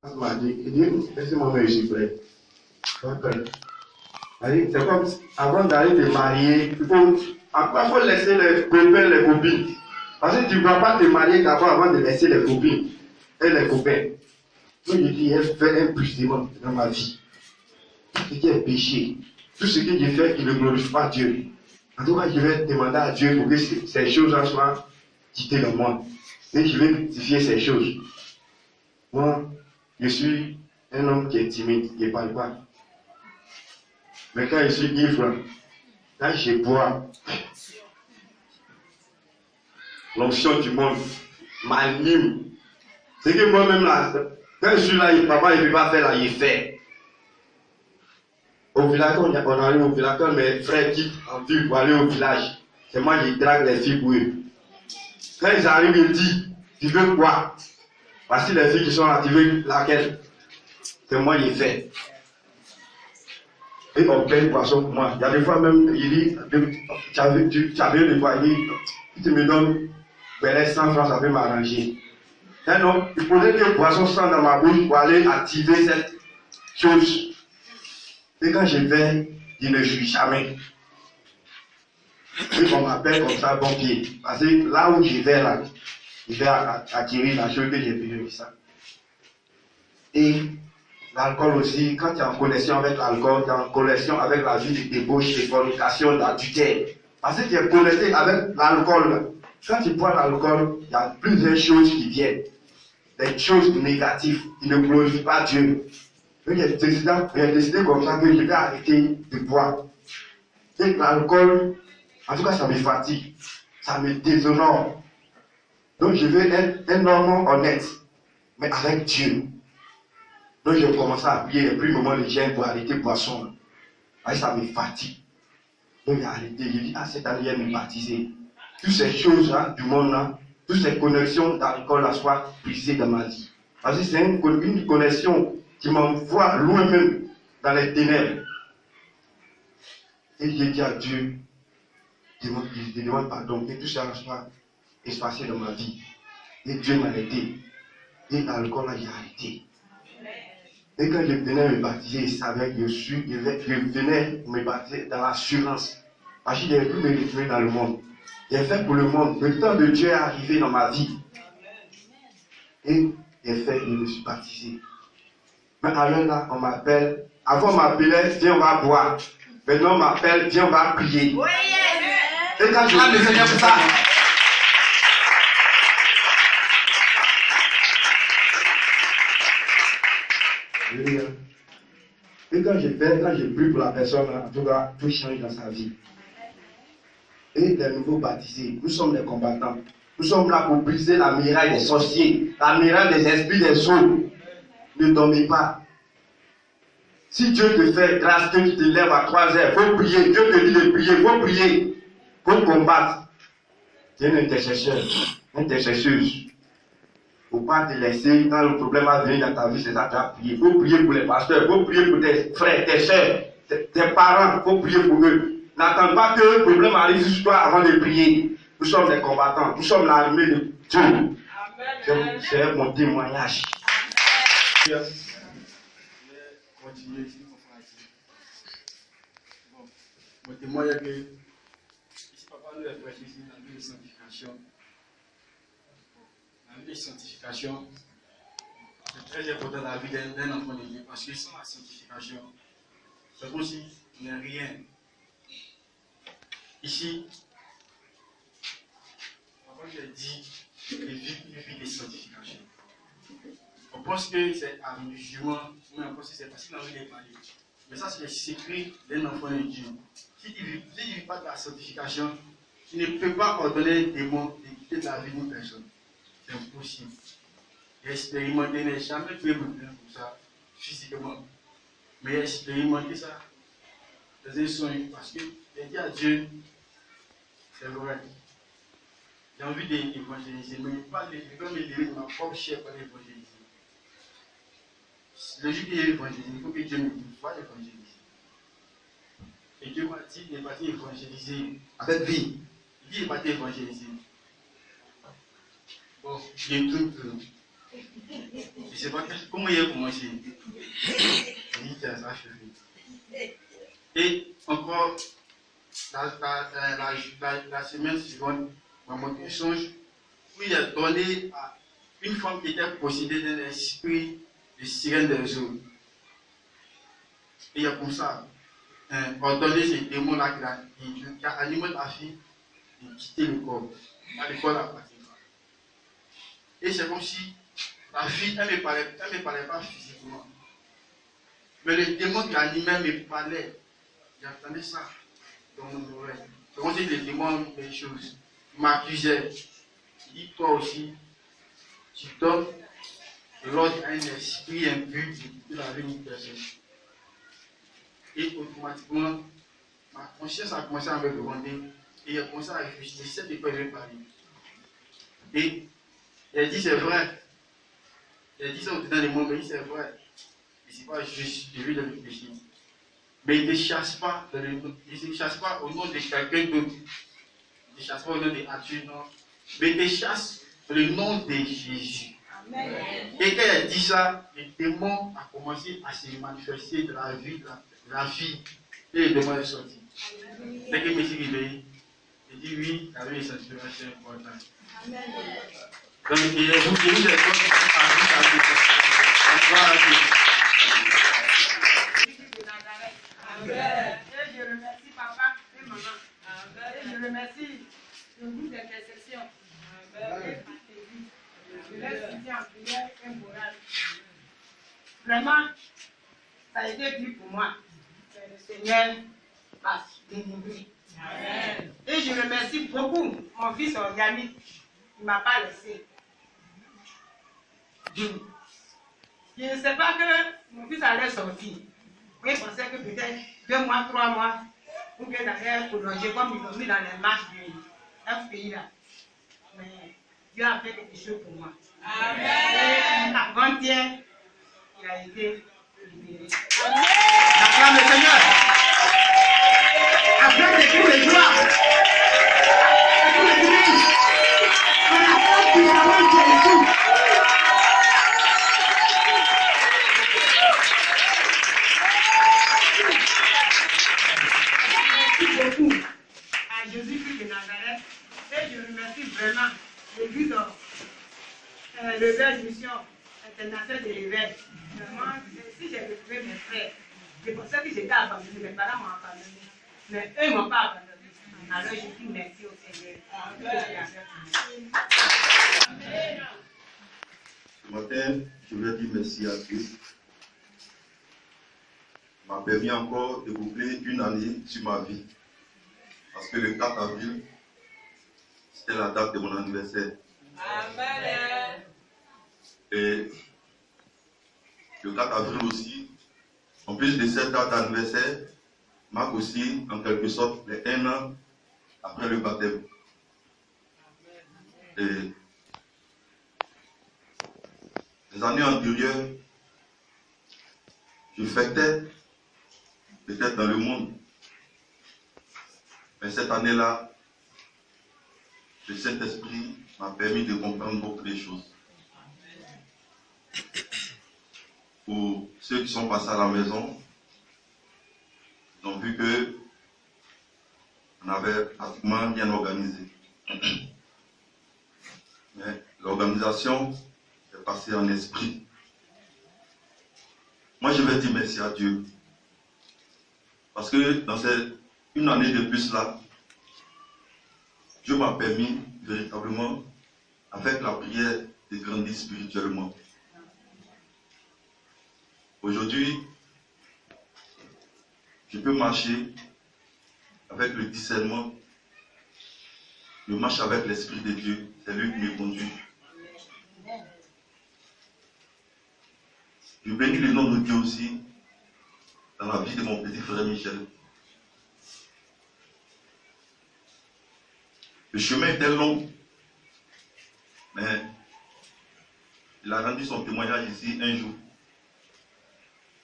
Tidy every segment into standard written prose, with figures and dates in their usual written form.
m'a dit, il dit, laissez-moi me gifler. C'est comme avant d'aller te marier, il faut laisser les copains, les copines. Parce que tu ne vas pas te marier d'abord avant de laisser les copines et les copains. Donc je dis, elle fait un puissement dans ma vie. Tout ce qui est péché, tout ce que je fais qui ne glorifie pas Dieu. En tout cas, je vais demander à Dieu pour que ces choses-là soient quittées de moi. Et je vais rectifier ces choses. Moi, je suis un homme qui est timide, qui ne parle pas. Mais quand je suis ivre, quand je bois, l'onction du monde m'anime. C'est que moi-même là, quand je suis là, papa il ne peut pas faire là, il fait. Au village, on arrive au village, quand mes frères quittent en ville pour aller au village, c'est moi qui drague les filles pour eux. Quand ils arrivent, ils disent, tu veux quoi? Voici les filles qui sont là, tu veux laquelle? C'est moi qui fais. Et on paye une poisson pour moi. Il y a des fois même, il dit, tu as vu des fois, il dit, tu me donnes 100 francs, ça peut m'arranger. Non, il faudrait que le poisson sorte dans ma bouche pour aller activer cette chose. Et quand je vais, je ne suis jamais. Et on m'appelle comme ça, bon pied. Parce que là où je vais, là, je vais acquérir la chose que j'ai besoin de ça. Et l'alcool aussi, quand tu es en connexion avec l'alcool, tu es en connexion avec la vie de débauche, de fornication, d'adultère. Parce que tu es connecté avec l'alcool. Quand tu bois l'alcool, il y a plusieurs choses qui viennent. Des choses négatives qui ne glorifient pas Dieu. Donc j'ai décidé comme ça que je vais arrêter de boire. Et l'alcool, en tout cas, ça me fatigue. Ça me déshonore. Donc je veux être un homme honnête, mais avec Dieu. Donc j'ai commencé à prier les premiers moments de jeûne pour arrêter boisson. Et ça me fatigue. Donc j'ai arrêté. J'ai dit, cette année, je vais me baptiser. Toutes ces choses-là du monde-là, toutes ces connexions d'alcool-là soient brisées dans ma vie. Parce que c'est une connexion qui m'envoie loin même dans les ténèbres. Et j'ai dit à Dieu, je demande pardon, que tout ça soit espacé dans ma vie. Et Dieu m'a aidé. Et l'alcool-là, j'ai arrêté. Et quand je venais me baptiser, il savait que je venais me baptiser dans l'assurance. Parce que je n'avais plus me retrouver dans le monde. J'ai fait pour le monde. Le temps de Dieu est arrivé dans ma vie. Et j'ai fait, je me suis baptisé. Mais alors là, on m'appelle. Avant, on m'appelait, viens, on va boire. Maintenant, on m'appelle, viens, on va prier. Oui, et quand je le Seigneur pour ça. Et quand je prie pour la personne, en tout cas, tout change dans sa vie. Et les nouveaux baptisés, nous sommes des combattants. Nous sommes là pour briser la muraille des sorciers, la muraille des esprits des eaux. Ne dormez pas. Si Dieu te fait grâce que tu te lèves à 3 heures, il faut prier. Dieu te dit de prier, il faut prier. Il faut combattre. Tu es un intercesseur, intercesseuse. Il ne faut pas te laisser quand le problème va venir dans ta vie, c'est ça que tu vas prier. Il faut prier pour les pasteurs, il faut prier pour tes frères, tes soeurs, tes parents, il faut prier pour eux. N'attends pas que le problème arrive sur toi avant de prier. Nous sommes des combattants, nous sommes l'armée de Dieu. C'est mon témoignage. Je vais continuer ici, bon, mon témoignage est que ici, papa nous est prêché ici dans la vie de sanctification. La vie de sanctification, c'est très important dans la vie d'un enfant de Dieu parce que sans la sanctification, c'est comme si il n'y a rien. Ici, papa nous a dit de vivre une vie de sanctification. On pense que c'est un musulman, mais on pense que c'est parce qu'il a envie de parler. Mais ça, c'est le secret d'un enfant de Dieu. S'il ne vit pas de la sanctification, il ne peut pas ordonner des mots de quitter la vie d'une personne. C'est impossible. Expérimenter n'est jamais fait pour ça, physiquement. Mais expérimenter ça, c'est un soin. Parce que j'ai dit à Dieu, c'est vrai. J'ai envie d'évangéliser, mais pas de me lever de ma propre chair pour l'évangéliser. Le jour que j'ai évangélisé, il faut que Dieu me voie évangéliser. Et Dieu m'a dit de ne pas évangéliser avec vie. Il dit de ne pas évangéliser. Bon, j'ai tout. sais pas comment il a commencé. Il dit ça, et encore, la semaine suivante, dans mon échange, où il a donné à une femme qui était possédée d'un esprit de sirène des eaux. Et il y a comme ça, ordonné ces démons-là qui a animé la fille de quitter le corps. Le corps a parti. Et c'est comme si la fille, elle ne me parlait pas physiquement. Mais le démon qui animait me parlait. J'entendais ça dans mon oreille. C'est comme si les démons des choses. Il m'accusait. Il dit, toi aussi, tu donnes l'ordre à un esprit impur de la vie d'une personne. Et automatiquement, ma conscience a commencé à me demander. Et il a commencé à réfléchir. C'est de quoi je vais parler. Et il a dit, c'est vrai. Il a dit ça au-dedans des mots, mais il dit, c'est vrai. Et c'est pas juste, je vais le réfléchir. Mais il ne chasse pas, il ne chasse pas au nom de quelqu'un d'autre. Il ne chasse pas au nom de Dieu, non. Mais il te chasse le nom de Jésus. Amen. Et quand il a dit ça, le démon a commencé à se manifester de la vie de la fille. Et le démon est sorti. Dès que je me suis réveillé, il dit oui, la vie est sensible, c'est important. Amen. Donc, il est vous qui vous êtes Amen. Et je remercie papa et maman. Amen. Et je remercie le groupe d'intercession. Amen. Je les soutiens en prière et morale. Vraiment, ça a été dur pour moi. Mais le Seigneur m'a délivré. Amen. Et je remercie beaucoup mon fils organique. Il ne m'a pas laissé. Je ne sais pas que mon fils allait sortir. Oui, je pensais que peut-être 2 mois, 3 mois, ou bien d'aller prolonger comme ils l'ont mis dans les marches du FPI là. Mais Dieu a fait quelque chose pour moi. Amen. Et avant-hier, il a été libéré. Acclame le Seigneur. Acclame les cris de joie. Acclame les cris. Acclame les cris. À Jésus-Christ de Nazareth, et je remercie vraiment l'église Réveil Mission Internationale de Réveil. Vraiment, si j'ai retrouvé mes frères, c'est pour ça que j'étais abandonné, mes parents m'ont abandonné, mais eux ne m'ont pas abandonné. Alors je dis merci au Seigneur. Ce matin, je veux dire merci à Dieu. Il m'a permis encore de boucler une année sur ma vie. Parce que le 4 avril, c'était la date de mon anniversaire. Amen. Et le 4 avril aussi, en plus de cette date d'anniversaire, marque aussi, en quelque sorte, les 1 an après le baptême. Et les années antérieures, je fêtais peut-être dans le monde. Mais cette année-là, le Saint-Esprit m'a permis de comprendre beaucoup de choses. Pour ceux qui sont passés à la maison, ils ont vu que on avait pratiquement bien organisé. Mais l'organisation est passée en esprit. Moi, je vais dire merci à Dieu. Parce que dans une année de plus là, Dieu m'a permis véritablement, avec la prière, de grandir spirituellement. Aujourd'hui, je peux marcher avec le discernement. Je marche avec l'Esprit de Dieu. C'est lui qui me conduit. Je bénis le nom de Dieu aussi dans la vie de mon petit frère Michel. Le chemin était long, mais il a rendu son témoignage ici un jour.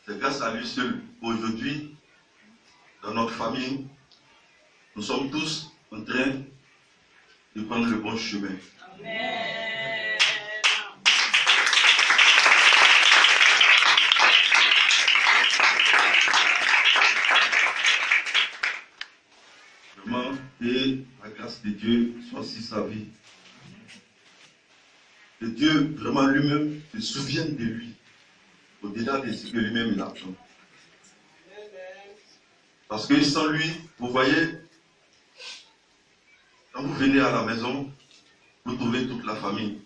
C'est grâce à lui seul. Aujourd'hui, dans notre famille, nous sommes tous en train de prendre le bon chemin. Amen. grâce de Dieu soit sur sa vie. Que Dieu, vraiment lui-même, se souvienne de lui, au-delà de ce que lui-même il attend. Parce que sans lui, vous voyez, quand vous venez à la maison, vous trouvez toute la famille.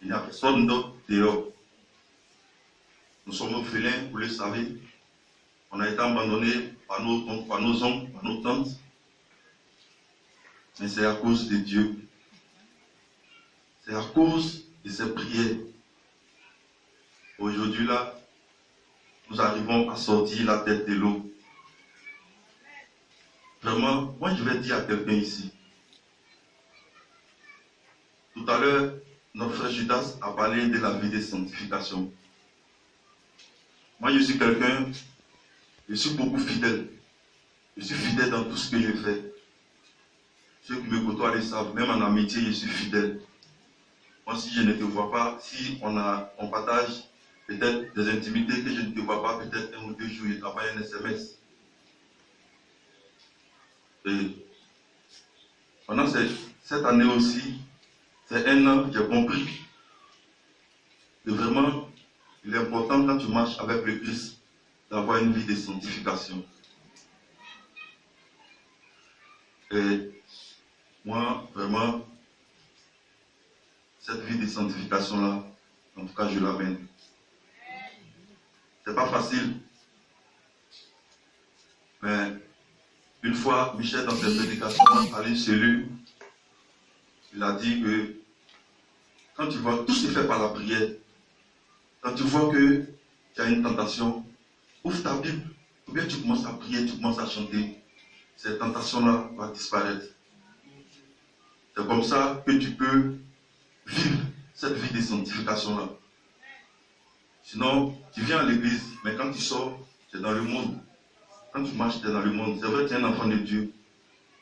Il n'y a personne d'autre dehors. Nous sommes orphelins, vous le savez. On a été abandonnés par nos oncles, par nos tantes. Mais c'est à cause de Dieu. C'est à cause de ses prières. Aujourd'hui, là, nous arrivons à sortir la tête de l'eau. Vraiment, moi je vais dire à quelqu'un ici. Tout à l'heure, notre frère Judas a parlé de la vie de sanctification. Moi je suis quelqu'un, je suis beaucoup fidèle. Je suis fidèle dans tout ce que je fais. Ceux qui me côtoient le savent, même en amitié, je suis fidèle. Moi, si je ne te vois pas, si on partage peut-être des intimités que je ne te vois pas, peut-être 1 ou 2 jours, je t'envoie un SMS. Et pendant cette année aussi, c'est un an que j'ai compris que vraiment, il est important quand tu marches avec le Christ d'avoir une vie de sanctification. Et moi, vraiment, cette vie de sanctification-là, en tout cas, je l'amène. C'est pas facile. Mais une fois, Michel, dans ses prédications, à une cellule, il a dit que quand tu vois, tout se fait par la prière. Quand tu vois que tu as une tentation, ouvre ta Bible, ou bien tu commences à prier, tu commences à chanter. Cette tentation-là va disparaître. C'est comme ça que tu peux vivre cette vie de sanctification-là. Sinon, tu viens à l'église, mais quand tu sors, tu es dans le monde. Quand tu marches, tu es dans le monde. C'est vrai que tu es un enfant de Dieu.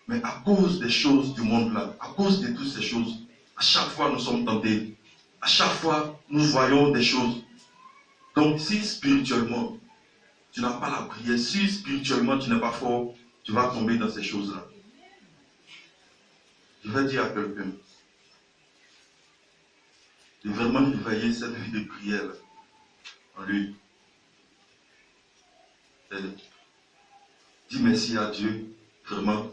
Mais à cause des choses du monde-là, à cause de toutes ces choses, à chaque fois nous sommes tentés. À chaque fois, nous voyons des choses. Donc, si spirituellement, tu n'as pas la prière, si spirituellement tu n'es pas fort, tu vas tomber dans ces choses-là. Je vais dire à quelqu'un de vraiment éveiller cette vie de prière en lui. Et dis merci à Dieu, vraiment,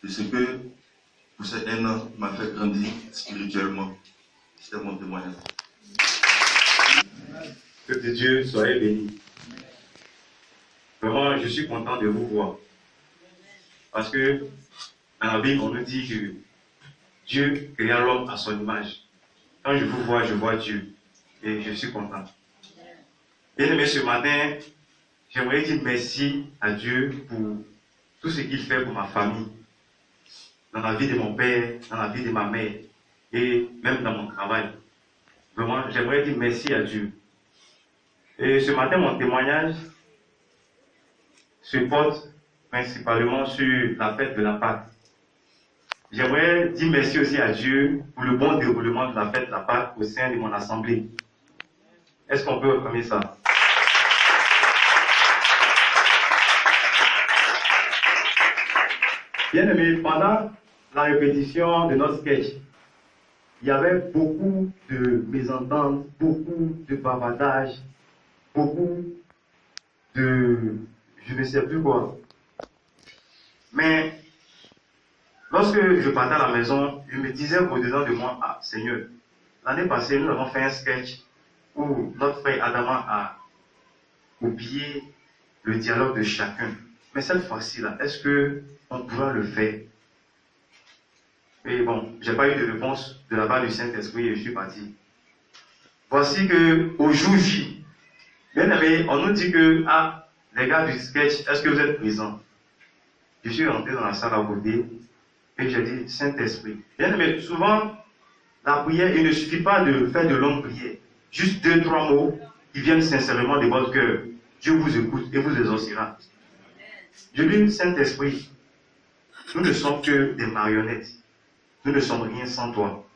de ce que pour ces 1 an m'a fait grandir spirituellement. C'était mon témoignage. Que de Dieu soyez bénis. Vraiment, je suis content de vous voir. Parce que dans la Bible, on nous dit que Dieu créa l'homme à son image. Quand je vous vois, je vois Dieu. Et je suis content. Bien aimé, ce matin, j'aimerais dire merci à Dieu pour tout ce qu'il fait pour ma famille. Dans la vie de mon père, dans la vie de ma mère, et même dans mon travail. Vraiment, j'aimerais dire merci à Dieu. Et ce matin, mon témoignage se porte principalement sur la fête de la Pâque. J'aimerais dire merci aussi à Dieu pour le bon déroulement de la fête de la Pâque au sein de mon assemblée. Est-ce qu'on peut affirmer ça? Bien aimé, pendant la répétition de notre sketch, il y avait beaucoup de mésententes, beaucoup de bavardage, beaucoup de je ne sais plus quoi. Mais lorsque je partais à la maison, je me disais au-dedans de moi, ah Seigneur, l'année passée, nous avons fait un sketch où notre frère Adama a copié le dialogue de chacun. Mais cette fois-ci, là, est-ce qu'on pourra le faire? Et bon, je n'ai pas eu de réponse de la part du Saint-Esprit et je suis parti. Voici qu'au jour J, bien aimé, on nous dit que, ah, les gars du sketch, est-ce que vous êtes présents? Je suis rentré dans la salle à côté et j'ai dit, Saint-Esprit. Bien aimé, souvent, la prière, il ne suffit pas de faire de longues prières. Juste 2-3 mots qui viennent sincèrement de votre cœur. Dieu vous écoute et vous exaucera. Je dis, Saint-Esprit, nous ne sommes que des marionnettes. Nous ne sommes rien sans toi.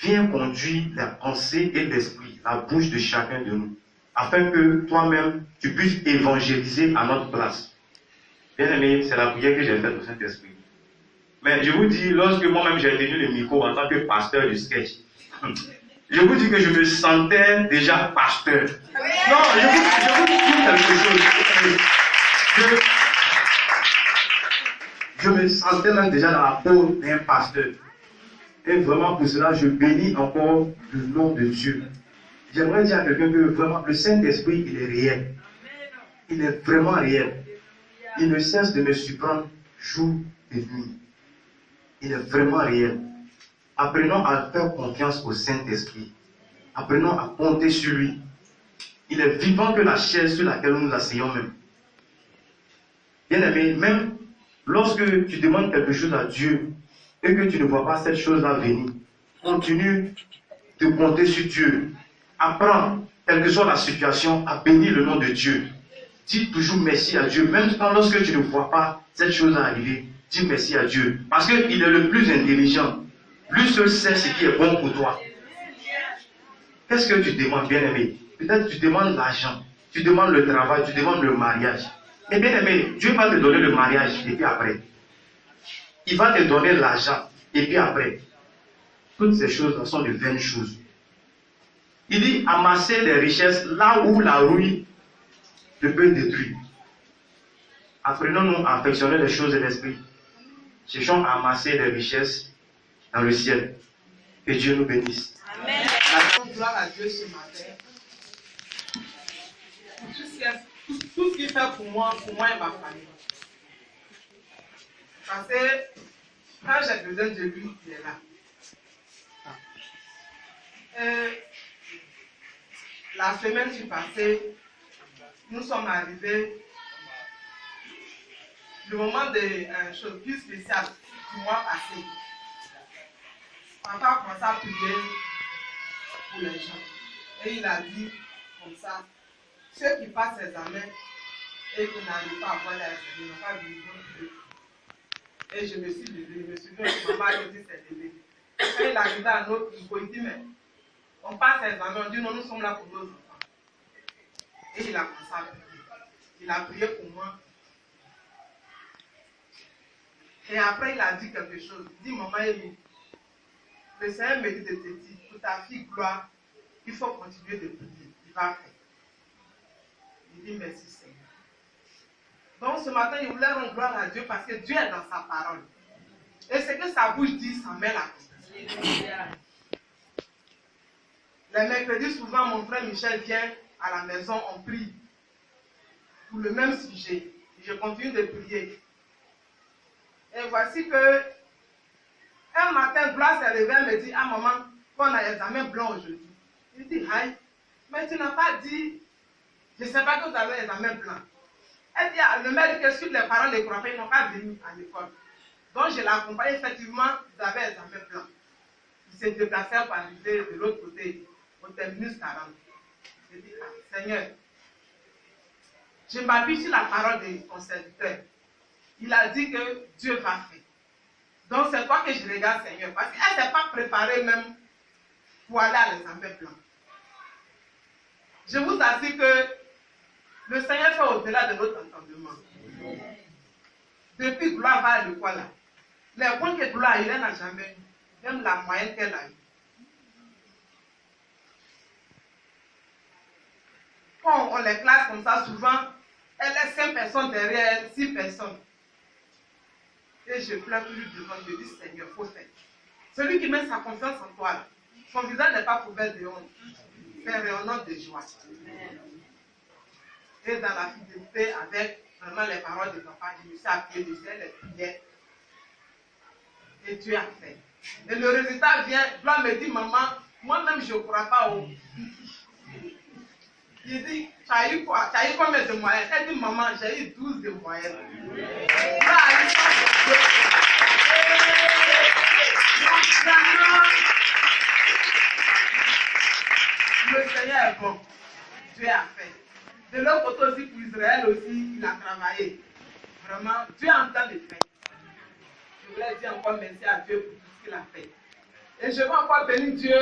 Viens conduire la pensée et l'esprit, la bouche de chacun de nous, afin que toi-même, tu puisses évangéliser à notre place. Bien aimé, c'est la prière que j'ai faite au Saint-Esprit. Mais je vous dis, lorsque moi-même j'ai tenu le micro en tant que pasteur du sketch, je vous dis que je me sentais déjà pasteur. Non, je vous dis quelque chose. Je me sentais même déjà dans la peau d'un pasteur. Et vraiment pour cela, je bénis encore le nom de Dieu. J'aimerais dire à quelqu'un que vraiment le Saint-Esprit, il est réel. Il est vraiment réel. Il ne cesse de me surprendre jour et nuit. Il est vraiment réel. Apprenons à faire confiance au Saint-Esprit. Apprenons à compter sur lui. Il est vivant que la chaise sur laquelle nous nous asseyons même. Bien aimé, même lorsque tu demandes quelque chose à Dieu et que tu ne vois pas cette chose-là venir, continue de compter sur Dieu. Apprends, quelle que soit la situation, à bénir le nom de Dieu. Dis toujours merci à Dieu, même lorsque tu ne vois pas cette chose arriver. Dis merci à Dieu, parce qu'il est le plus intelligent. Lui seul sait ce qui est bon pour toi. Qu'est-ce que tu demandes, bien-aimé? Peut-être tu demandes l'argent, tu demandes le travail, tu demandes le mariage. Mais bien-aimé, Dieu va te donner le mariage et puis après. Il va te donner l'argent et puis après. Toutes ces choses-là sont de vaines choses. Il dit amasser des richesses là où la rouille ne peut détruire. Apprenons-nous à affectionner les choses de l'esprit. Cherchons à amasser des richesses dans le ciel. Que Dieu nous bénisse. Amen. Gloire à Dieu ce matin. Tout ce qu'il fait pour moi et ma famille. Parce que quand j'ai besoin de lui, il est là. La semaine qui passée, nous sommes arrivés. Le moment de chose plus spéciale du mois passé. Papa a commencé à prier pour les gens. Et il a dit comme ça, ceux qui passent l'examen et qui n'arrivent pas à avoir l'examen n'ont pas besoin de. Et je me suis levé, je me suis dit, maman a dit c'est levé. Quand il est arrivé à notre niveau, il dit, mais on passe l'examen, on dit non, nous sommes là pour nos enfants. Et il a commencé à prier. Il a prié pour moi. Et après, il a dit quelque chose. Il dit, maman Élie, le Seigneur me dit de te dire, pour ta fille Gloire, il faut continuer de prier. Il va faire. Il dit, merci Seigneur. Donc ce matin, il voulait rendre gloire à Dieu parce que Dieu est dans sa parole. Et ce que sa bouche dit, ça met la confiance. Les mercredis, souvent, mon frère Michel vient à la maison, on prie pour le même sujet. Je continue de prier. Et voici que un matin, Gloire s'est levée, elle me dit, ah maman, on a l'examen blanc aujourd'hui. Il dit, aïe, mais tu n'as pas dit, je ne sais pas que tu avais l'examen blanc. Elle dit, le maire dit que sur les parents des croyants, ils n'ont pas venu à l'école. Donc je l'accompagne, effectivement, ils avaient l'examen blanc. Ils s'est déplacé pour arriver de l'autre côté, au terminus 40. Je dis, ah, Seigneur, je m'appuie sur la parole de ton serviteur. Il a dit que Dieu va faire. Donc c'est toi que je regarde, Seigneur. Parce qu'elle ne s'est pas préparée même pour aller à l'examen blanc. Je vous assure que le Seigneur fait au-delà de notre entendement. Depuis que Gloire va à l'école, les points que Gloire il n'a jamais eu, même la moyenne qu'elle a eue. Quand on les classe comme ça, souvent, elle est 5 personnes derrière elle, 6 personnes. Et je pleure toujours devant, je dis Seigneur, il faut faire. Celui qui met sa confiance en toi, son visage n'est pas couvert de honte, c'est rayonnant de joie. Et dans la fidélité avec vraiment les paroles de papa, je me suis appuyé dessus, les prières. Et Dieu a fait. Et le résultat vient, Gloire me dit, maman, moi-même je ne crois pas au. Il dit, tu as eu quoi? Tu as eu combien de moyens? Elle dit, maman, j'ai eu 12 de moyenne. Le Seigneur est bon. Dieu a fait. De l'autre côté aussi, pour Israël aussi, il a travaillé. Vraiment, Dieu est en train de faire. Je voulais dire encore merci à Dieu pour tout ce qu'il a fait. Et je veux encore bénir Dieu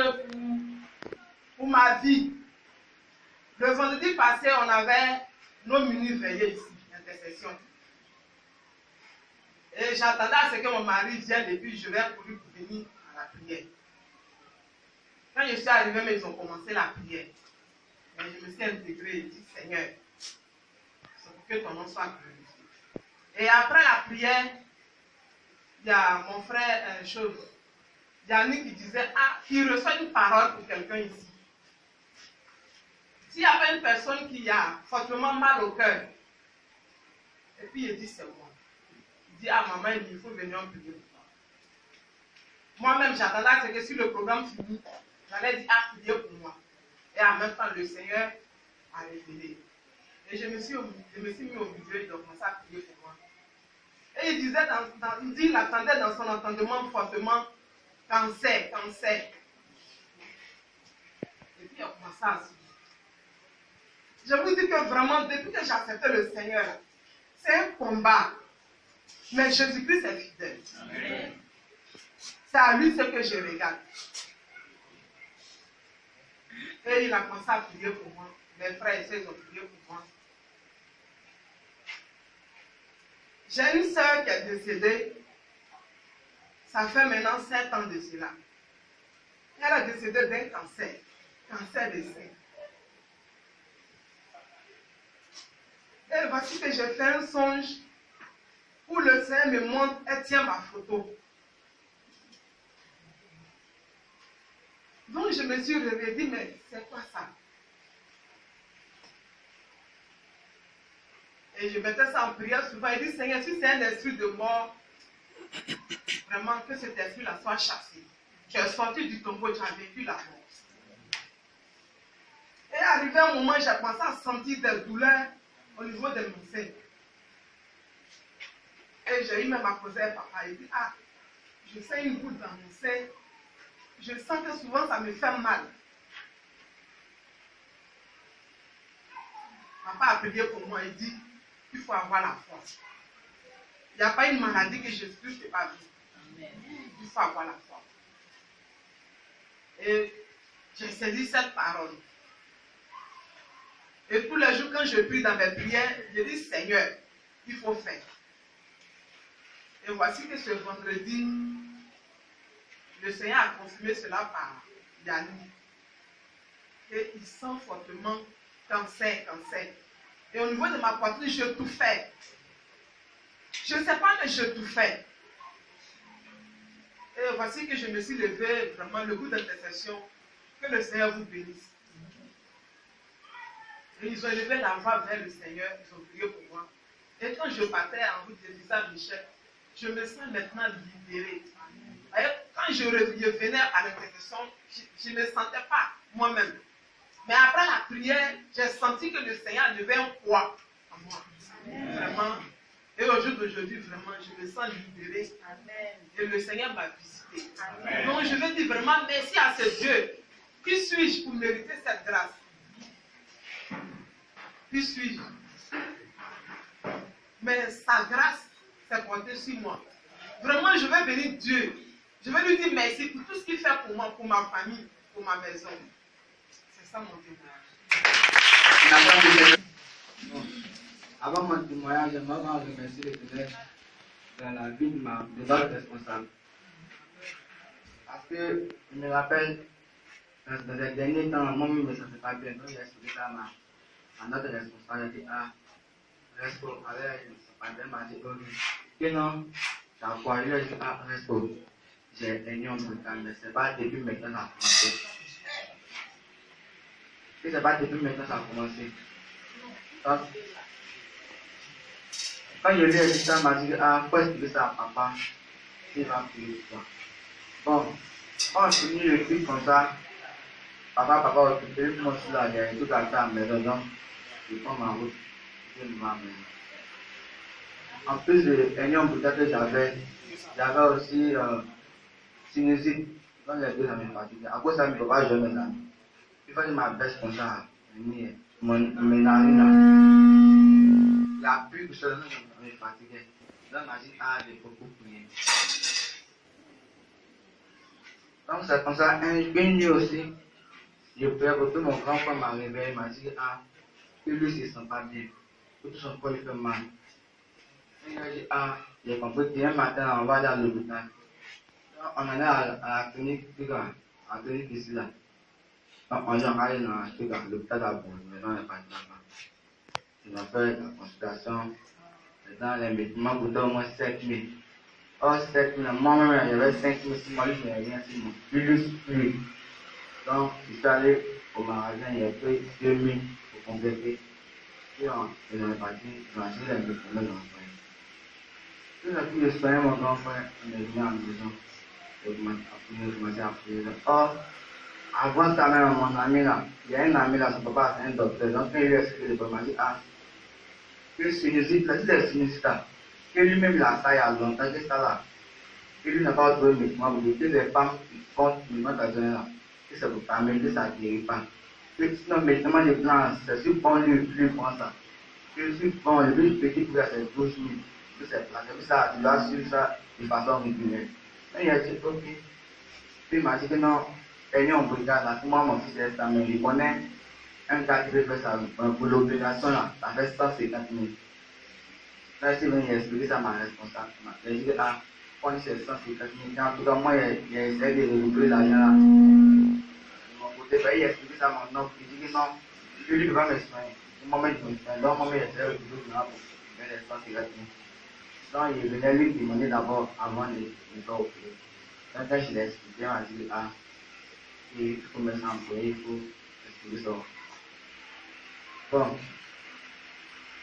pour ma vie. Le vendredi passé, on avait nos minutes veillées ici, intercession. Et j'attendais à ce que mon mari vienne et puis je vais courir pour venir à la prière. Quand je suis arrivée, mais ils ont commencé la prière. Et je me suis intégrée et dit, Seigneur, c'est pour que ton nom soit glorifié. Et après la prière, il y a mon frère Yannick qui disait, ah, il reçoit une parole pour quelqu'un ici. S'il y avait une personne qui a fortement mal au cœur, et puis il dit, c'est moi. Il dit, ah maman, il faut venir en prier pour toi. Moi-même, j'attendais à ce que si le programme finit, j'allais dire, ah, priez pour moi. Et en même temps, le Seigneur a révélé. Et je me suis mis au milieu, il a commencé à prier pour moi. Et il disait, il attendait dans son entendement fortement, cancer. Et puis il a commencé à subir. Je vous dis que vraiment, depuis que j'ai accepté le Seigneur, c'est un combat. Mais Jésus-Christ est fidèle. C'est à lui ce que je regarde. Et il a commencé à prier pour moi. Mes frères et sœurs ont prié pour moi. J'ai une sœur qui est décédée. Ça fait maintenant 7 ans de cela. Elle a décédé d'un cancer des seins. Et voici que j'ai fait un songe où le Seigneur me montre, elle tient ma photo. Donc je me suis réveillée et dit, mais c'est quoi ça? Et je mettais ça en prière souvent et dit, Seigneur, si c'est un esprit de mort, vraiment que cet esprit-là soit chassé. Tu es sorti du tombeau, tu as vécu la mort. Et arrivé un moment, j'ai commencé à sentir des douleurs au niveau de mon sein. Et j'ai eu même à poser à papa. Il dit, ah, je sens une goutte dans mon sein. Je sens que souvent ça me fait mal. Papa a prié pour moi. Il dit, il faut avoir la foi. Il n'y a pas une maladie que Jésus-Christ n'ait pas vue. Il faut avoir la foi. Et j'ai saisi cette parole. Et tous les jours, quand je prie dans mes prières, je dis, Seigneur, il faut faire. Et voici que ce vendredi, le Seigneur a confirmé cela par Yannick. Et il sent fortement cancer. Et au niveau de ma poitrine, je tout fais. Je ne sais pas, mais je tout fais. Et voici que je me suis levé, vraiment, le coup d'intercession. Que le Seigneur vous bénisse. Et ils ont élevé la voix vers le Seigneur, ils ont prié pour moi. Et quand je partais en route de Lisa Michel, je me sens maintenant libéré. Quand je revenais à l'intercession, je ne sentais pas moi-même. Mais après la prière, j'ai senti que le Seigneur levait un poids en moi. Vraiment. Et au jour d'aujourd'hui, vraiment, je me sens libéré. Et le Seigneur m'a visité. Donc je veux dire vraiment merci à ce Dieu. Qui suis-je pour mériter cette grâce? Qui suis-je? Mais sa grâce s'est portée sur moi. Vraiment, je vais bénir Dieu. Je vais lui dire merci pour tout ce qu'il fait pour moi, pour ma famille, pour ma maison. C'est ça mon témoignage. Avant mon témoignage, j'aimerais remercier le Seigneur dans la vie de notre responsable. Parce que je me rappelle, dans les derniers temps, moi-même, je ne savais pas bien. Donc, j'ai expliqué ça à notre responsable. J'ai dit, ah, Respo, allez, je m'a dit, ok. Que non, j'ai quoi, il a dit, ah, Respo, j'ai un union brutale, mais ce n'est pas depuis maintenant ça a commencé. Et ce n'est pas depuis maintenant ça a commencé. Donc, quand je lui ai dit ça, il m'a dit, ah, pourquoi expliquer ça à papa? Il va prier pour toi. Bon, quand on finit le truc comme ça, papa, occupé, moi je suis là, j'ai tout à la maison, donc je prends ma route, je me maison. En plus de l'union peut-être que j'avais aussi sinusite, donc les deux amis fatigués. À cause de ça, je ne peux pas jouer mes amis. Il fallait ma baisse comme ça, mon narine. La pluie, je suis fatigué. Donc, il m'a dit, ah, il faut beaucoup prier. Donc, c'est comme ça, une nuit aussi, je priais pour tout mon grand frère m'a réveillé, il m'a dit, ah, que lui, il ne se sent pas bien. Que tout son corps, il fait mal. Et il a dit, ah, j'ai compris qu'un matin, on va dans l'hôpital. On allait à la clinique, à la clinique ici là. On est allé dans l'hôpital d'abord, maintenant on n'est pas là. Ils ont fait la consultation. Maintenant, les médicaments coûtaient au moins 7 000. Or, 7 000, moi-même, j'avais 5 000, si moi, je n'avais rien sur moi. Plus. Donc, je suis allé au magasin, il y a pris 2 000 pour compléter. Puis, ils ont réparti, ils ont acheté les médicaments dans le foyer. Tout à coup, je soignais mon grand frère, on est venu à la maison. Je commençais à prier. Or, avant ça, même, mon ami là, il y a un ami là, son papa, c'est un docteur. Donc, quand il lui a expliqué le problème, il m'a dit, ah, que sinusite, la petite sinusite là, que lui-même il a ça il y a longtemps, que ça là, que lui n'a pas trouvé médicament pour que les femmes qui comptent médicament à donner là, que ça peut permettre que ça ne guérit pas. Que sinon, médicament de plan, c'est si bon lui, plus bon ça. Que si bon, le plus petit pour c'est 12 000, que c'est plat, que ça, tu dois suivre ça de façon régulière. Mais il a dit, ok. Puis il m'a dit que non, il y a un brigade là, pour moi, mon fils est ça, mais il connaît. Un gars qui veut faire ça pour l'opération là, ça fait 150 000. Là, si il expliqué ça à ma responsable, il dit que ah, on c'est 150 000. En tout cas, moi, il a essayé de récupérer l'argent là. De mon côté, il a expliqué ça à mon oncle. Il dit que non, lui ne peut pas me soigner. Moi-même, je me soigne. Donc, moi-même, il essaie de récupérer l'argent pour faire les 150 000. Donc, il venait lui demander d'abord avant de faire opérer. Donc, quand je l'ai expliqué, il m'a dit ah, il faut me s'employer, il faut expliquer ça. Bon,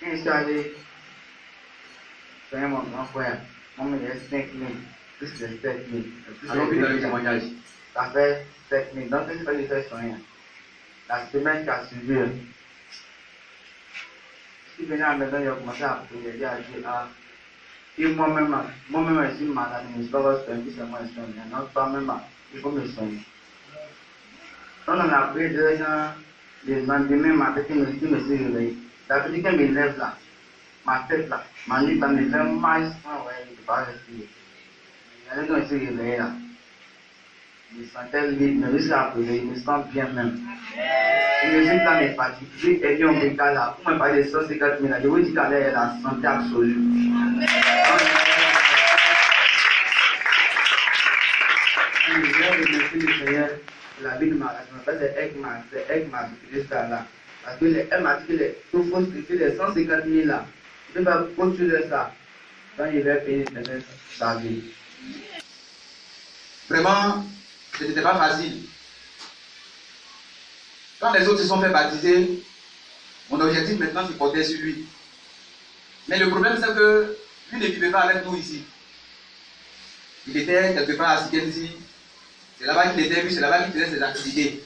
quand je suis allé faire mon grand frère, moi, il y a 5 000, plus de 7 000. Alors, puis dans le témoignage, ça fait 7 000. Donc, quand je fais faire soigner, la semaine qui a suivi, je suis venu à la maison, il a commencé à prier, il a dit, ah, et moi-même, je suis malade, je ne suis pas soigné, c'est moi qui soigne. Non, toi-même, il faut me soigner. Donc, on a pris 2 ans. Le lendemain matin, je me suis réveillé. Ça veut dire que mes lèvres là, ma tête là, ma nuque là, me fait mal. Je ne peux pas respirer. Quand je me suis réveillé là, je me sentais libre, je me suis appelé, je me sens bien même. Je me suis là, mes fatigues. J'ai aidé un bécal là, pour me parler de 150 000 là, je vous dis qu'elle est la santé absolue. Je remercie le Seigneur. La vie de ma responsable, c'est elle qui m'a dit ça là. Parce qu'elle m'a dit que les souffrances, les 150 000 là, je ne vais pas continuer ça. Donc il va payer sa vie. Vraiment, ce n'était pas facile. Quand les autres se sont fait baptiser, mon objectif maintenant c'est porter sur lui. Mais le problème c'est que lui ne vivait pas avec nous ici. Il était quelque part à Sikensi. C'est là-bas qu'il était, lui, c'est là-bas qu'il faisait ses activités.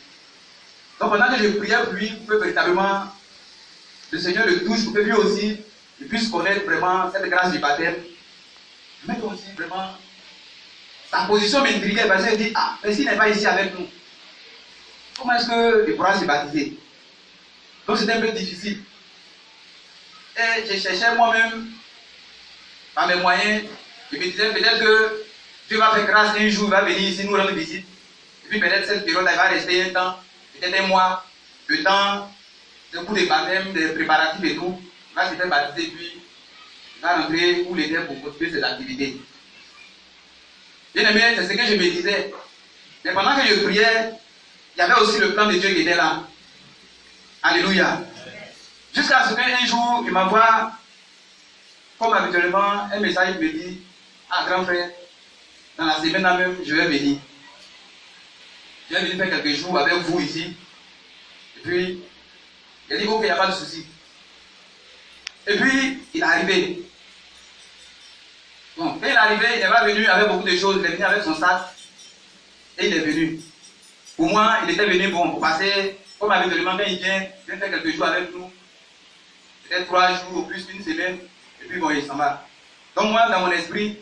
Donc pendant que je priais pour lui, pour que véritablement le Seigneur le touche, pour que lui aussi, il puisse connaître vraiment cette grâce du baptême. Mais aussi vraiment, sa position m'intriguait parce qu'il dit, ah, mais s'il n'est pas ici avec nous, comment est-ce qu'il pourra se baptiser? Donc c'était un peu difficile. Et je cherchais moi-même, par mes moyens, je me disais peut-être que Dieu va faire grâce un jour, il va venir ici nous rendre visite. Et puis peut-être cette période, elle va rester un temps, peut-être un mois, le temps de coup de baptême, de préparatifs et tout. Il va se faire baptiser, puis il va rentrer où il était pour continuer ses activités. Bien aimé, c'est ce que je me disais. Mais pendant que je priais, il y avait aussi le plan de Dieu qui était là. Alléluia. Jusqu'à ce qu'un jour, il m'envoie, comme habituellement, un message qui me dit, ah grand frère, dans la semaine même, je vais venir. Je vais venir faire quelques jours avec vous ici. Et puis, il a dit, ok, il n'y a pas de souci. Et puis, il est arrivé. Bon, quand il est arrivé, il n'est pas venu avec beaucoup de choses, il est venu avec son sac. Et il est venu. Pour moi, il était venu bon, pour passer, comme habituellement, quand il vient faire quelques jours avec nous. Peut-être 3 jours ou plus, une semaine. Et puis bon, il s'en va. Donc moi, dans mon esprit,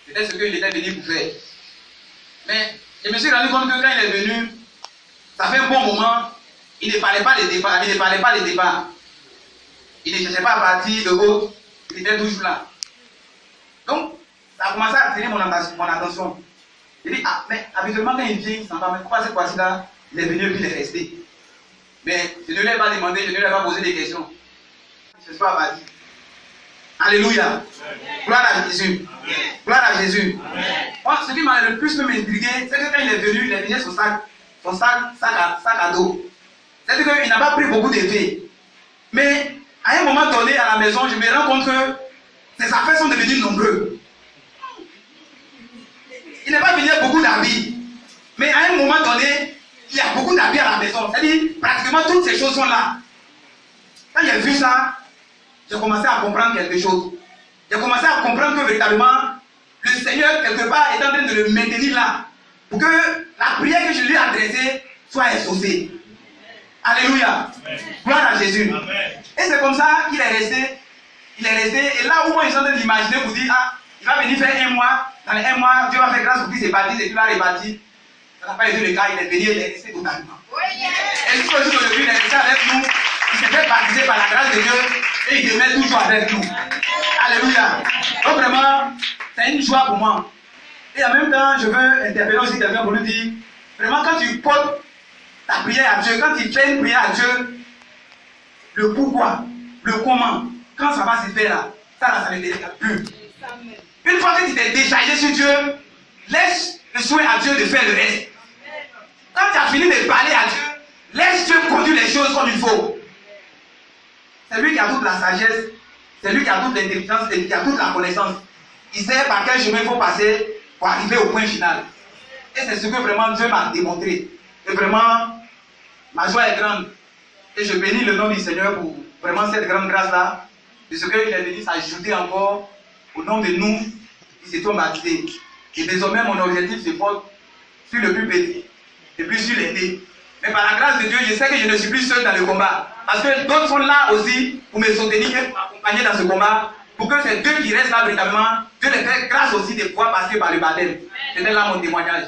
c'était ce qu'il était venu pour faire. Mais je me suis rendu compte que quand il est venu, ça fait un bon moment, il ne parlait pas des départs, il ne cherchait pas à partir de haut, il était toujours là. Donc, ça a commencé à attirer mon attention. Il dit, ah, mais habituellement quand il vient, il s'en va, mais pourquoi cette fois-ci là, il est venu et puis il est resté. Mais je ne lui ai pas demandé, je ne lui ai pas posé des questions. Je ne suis pas parti. Alléluia. Gloire à Jésus. Gloire à Jésus. Moi, ce qui m'a le plus intrigué, c'est que quand il est venu, il est venu son sac à dos. C'est-à-dire qu'il n'a pas pris beaucoup d'effets. Mais à un moment donné, à la maison, je me rends compte que ses affaires sont devenues nombreuses. Il n'est pas venu avec beaucoup d'habits. Mais à un moment donné, il y a beaucoup d'habits à la maison. C'est-à-dire, pratiquement toutes ces choses sont là. Quand j'ai vu ça, j'ai commencé à comprendre quelque chose. J'ai commencé à comprendre que véritablement, le Seigneur, quelque part, est en train de le maintenir là. Pour que la prière que je lui ai adressée soit exaucée. Alléluia. Gloire à Jésus. Et c'est comme ça qu'il est resté. Il est resté. Et là où moi, je suis en train d'imaginer, vous dire, ah, il va venir faire 1 mois. Dans les 1 mois, Dieu va faire grâce pour qu'il s'est baptisé et puis il va rebâtir. Ça n'a pas été le cas. Il est venu, il est resté totalement. Et jusqu'au jour d'aujourd'hui, il est resté avec nous. Il s'est fait baptiser par la grâce de Dieu. Et il demeure toujours avec nous. Alléluia. Donc vraiment, c'est une joie pour moi. Et en même temps, je veux interpeller aussi quelqu'un pour lui dire, vraiment quand tu portes ta prière à Dieu, quand tu fais une prière à Dieu, le pourquoi, le comment, quand ça va se faire là, ça ne t'intéresse plus. Une fois que tu t'es déchargé sur Dieu, laisse le soin à Dieu de faire le reste. Quand tu as fini de parler à Dieu, laisse Dieu conduire les choses comme il faut. C'est lui qui a toute la sagesse, c'est lui qui a toute l'intelligence et qui a toute la connaissance. Il sait par quel chemin il faut passer pour arriver au point final. Et c'est ce que vraiment Dieu m'a démontré. Et vraiment, ma joie est grande. Et je bénis le nom du Seigneur pour vraiment cette grande grâce-là. De ce qu'il est venu s'ajouter encore au nom de nous qui s'étions baptisés. Et désormais, mon objectif se porte sur le plus petit et puis sur l'aîné. Mais par la grâce de Dieu, je sais que je ne suis plus seul dans le combat. Parce que d'autres sont là aussi pour me soutenir et pour m'accompagner dans ce combat. Pour que ces deux qui restent là véritablement, Dieu les fait grâce aussi de pouvoir passer par le baptême. C'était là mon témoignage.